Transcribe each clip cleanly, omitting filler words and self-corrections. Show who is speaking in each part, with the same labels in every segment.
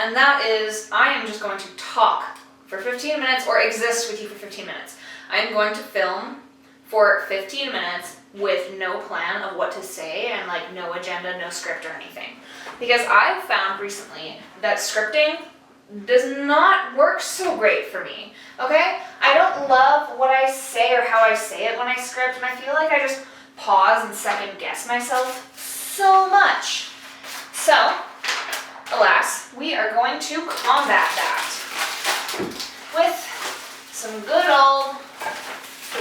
Speaker 1: And that is, I am just going to talk for 15 minutes or exist with you for 15 minutes. I am going to film for 15 minutes with no plan of what to say and like no agenda, no script or anything. Because I've found recently that scripting does not work so great for me, okay? I don't love what I say or how I say it when I script, and I feel like I just pause and second guess myself so much. So, alas, we are going to combat that with some good old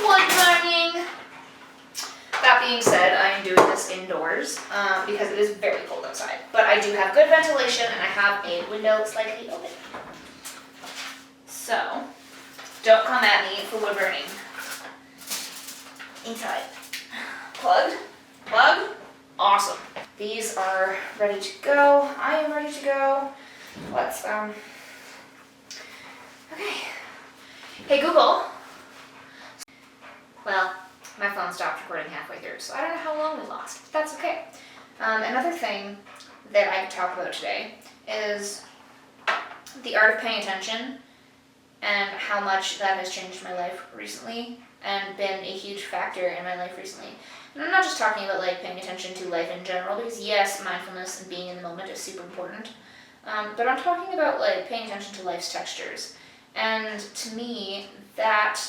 Speaker 1: wood burning. That being said, I am doing this indoors because it is very cold outside. But I do have good ventilation and I have a window slightly open. So, don't come at me for wood burning. Inside. Plugged. Awesome. These are ready to go. I am ready to go. Let's, okay. Hey Google. Well, my phone stopped recording halfway through, so I don't know how long we lost, but that's okay. Another thing that I could talk about today is the art of paying attention and how much that has changed my life recently and been a huge factor in my life recently. And I'm not just talking about like paying attention to life in general, because yes, mindfulness and being in the moment is super important, but I'm talking about like paying attention to life's textures. And to me, that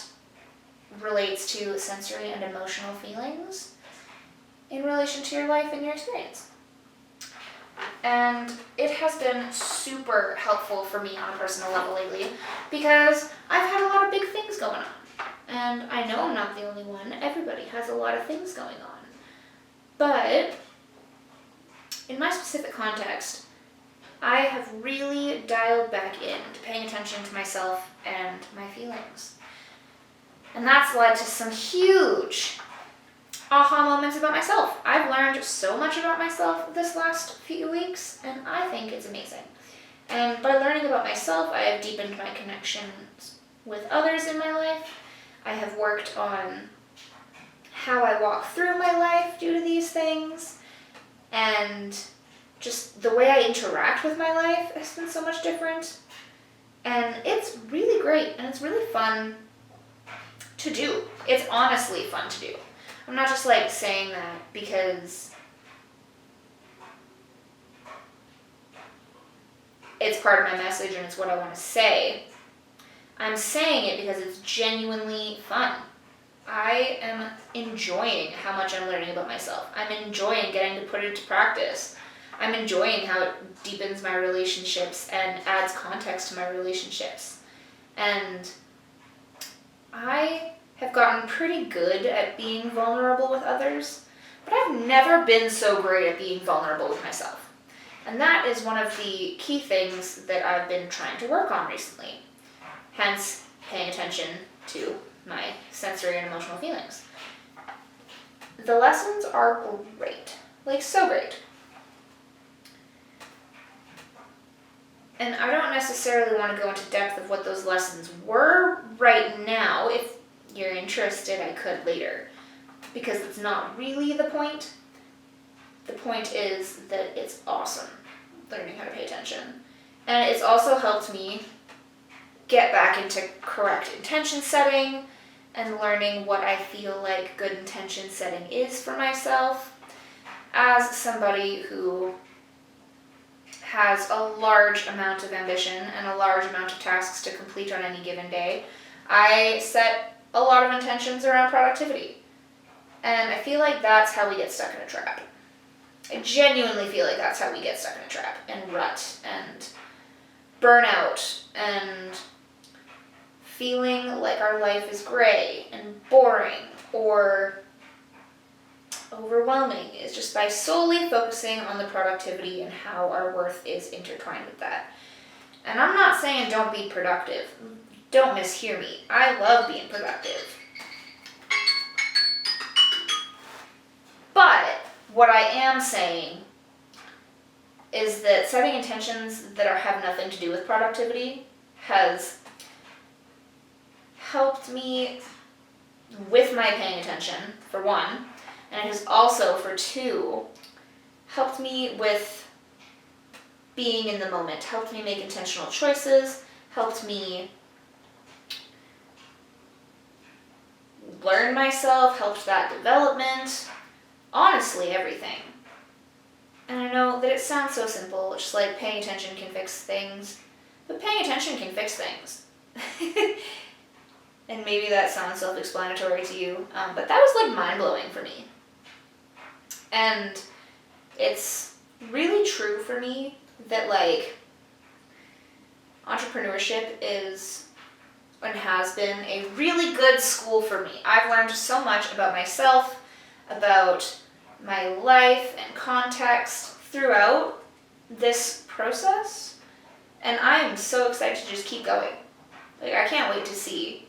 Speaker 1: relates to sensory and emotional feelings in relation to your life and your experience. And it has been super helpful for me on a personal level lately because I've had a lot of big things going on. And I know I'm not the only one. Everybody has a lot of things going on. But in my specific context, I have really dialed back in to paying attention to myself and my feelings. And that's led to some huge aha moments about myself. I've learned so much about myself this last few weeks, and I think it's amazing. And by learning about myself, I have deepened my connections with others in my life. I have worked on how I walk through my life due to these things, and just the way I interact with my life has been so much different. And it's really great, and it's really fun to do. It's honestly fun to do. I'm not just like saying that because it's part of my message and it's what I want to say. I'm saying it because it's genuinely fun. I am enjoying how much I'm learning about myself. I'm enjoying getting to put it into practice. I'm enjoying how it deepens my relationships and adds context to my relationships. And I have gotten pretty good at being vulnerable with others, but I've never been so great at being vulnerable with myself. And that is one of the key things that I've been trying to work on recently. Hence, paying attention to my sensory and emotional feelings. The lessons are great. Like, so great. And I don't necessarily want to go into depth of what those lessons were right now. If you're interested, I could later. Because it's not really the point. The point is that it's awesome learning how to pay attention. And it's also helped me get back into correct intention setting and learning what I feel like good intention setting is for myself. As somebody who has a large amount of ambition and a large amount of tasks to complete on any given day, I set a lot of intentions around productivity. And I feel like that's how we get stuck in a trap. I genuinely feel like that's how we get stuck in a trap and rut and burnout and feeling like our life is gray and boring or overwhelming is just by solely focusing on the productivity and how our worth is intertwined with that. And I'm not saying don't be productive. Don't mishear me. I love being productive. But what I am saying is that setting intentions that have nothing to do with productivity has helped me with my paying attention, for one, and it has also, for two, helped me with being in the moment, helped me make intentional choices, helped me learn myself, helped that development, honestly, everything. And I know that it sounds so simple, just like paying attention can fix things, but paying attention can fix things. And maybe that sounds self-explanatory to you, but that was like mind-blowing for me. And it's really true for me that like entrepreneurship is and has been a really good school for me. I've learned so much about myself, about my life and context throughout this process, and I am so excited to just keep going. Like, I can't wait to see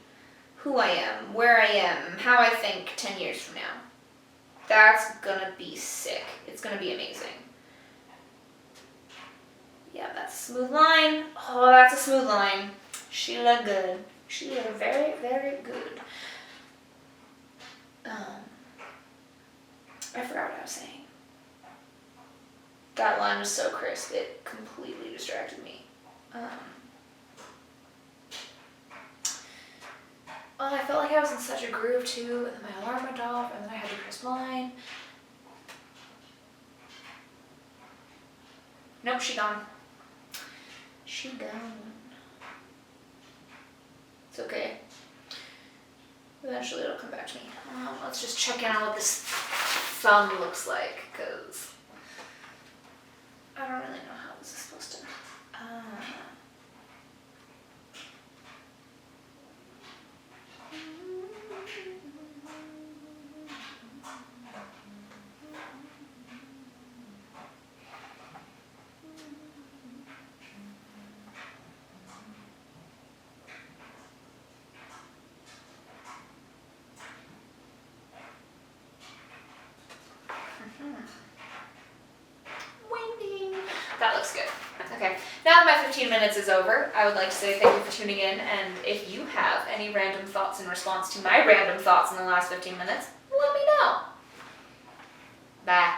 Speaker 1: who I am, where I am, how I think 10 years from now. That's gonna be sick. It's gonna be amazing. Yeah, that's a smooth line. Oh, that's a smooth line. She looked good. She looked very, very good. I forgot what I was saying. That line was so crisp, it completely distracted me. I felt like I was in such a groove too, and then my alarm went off, and then I had the crisp line. Nope, she gone. She gone. It's okay. Eventually it'll come back to me. Let's just check in on what this thumb looks like, because I don't really know how this is supposed to... Winding. That looks good. Okay, now that my 15 minutes is over, I would like to say thank you for tuning in, and if you have any random thoughts in response to my random thoughts in the last 15 minutes, let me know. Bye.